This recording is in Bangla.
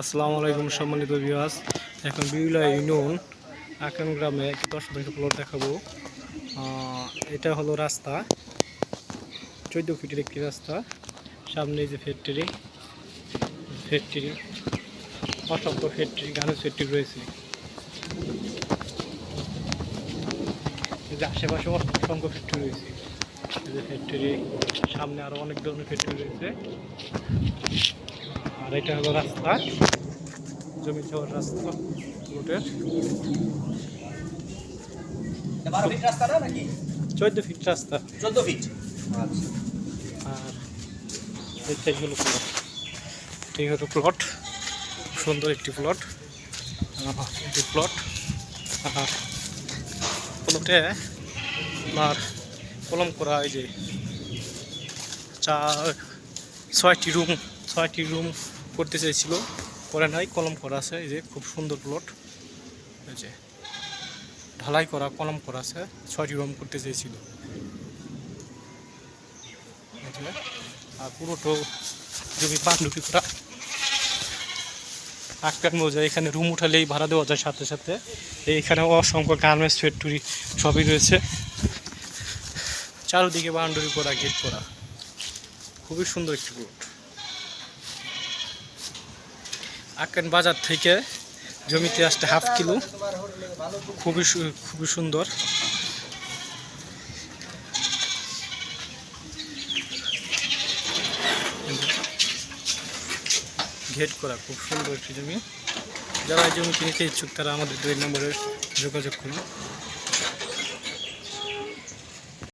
আসসালামু আলাইকুম সম্মানিত ভিউয়ার্স। এখন বিউলা ইউনিয়ন আকান গ্রামে একটি 10 শতাংশ প্লট দেখাবো। এটা হলো রাস্তা, 14 ফিটের একটি রাস্তা। সামনে যে ফ্যাক্টরি অসংখ্য ফ্যাক্টরি, গানের ফ্যাক্টরি রয়েছে। এই যে আশেপাশে অসংখ্য ফ্যাক্টরি রয়েছে। এই যে ফ্যাক্টরি, সামনে আরো অনেক ধরনের ফ্যাক্টরি রয়েছে। আর এটা হলো রাস্তা, জমি যাওয়ার রাস্তা প্লটের। 12 ফিট রাস্তা না নাকি? 14 ফিট রাস্তা। 14 ফিট। আচ্ছা। আর এটাই হলো প্লট। এটাই হলো প্লট, সুন্দর একটি প্লট। প্লটে আপনার কলম করা, এই যে 6টি রুম করতে চাইছিল, করে নাই, কলম করা আছে। এই যে খুব সুন্দর প্লট, এই যে ঢালাই করা, কলম করা আছে। 6টি রুম করতে চেয়েছিল। আর পুরোটো জমি পাণ্ডুটি করা, আক্কার মৌজা। এখানে রুম উঠালেই ভাড়া দেওয়া যায় সাথে সাথে। এইখানে অসংখ্য গার্মেন্টস ফ্যাক্টরি সবই রয়েছে। চারদিকে বাউন্ডারি করা, গেট করা, খুবই সুন্দর একটি প্লট। আক্কান বাজার থেকে জমিতে আসতে হাফ কিলো, খুবই সুন্দর। গেট করা, খুব সুন্দর একটি জমি। যারা এই জমি কিনতে ইচ্ছুক তারা আমাদের 2 নম্বরে যোগাযোগ করুন।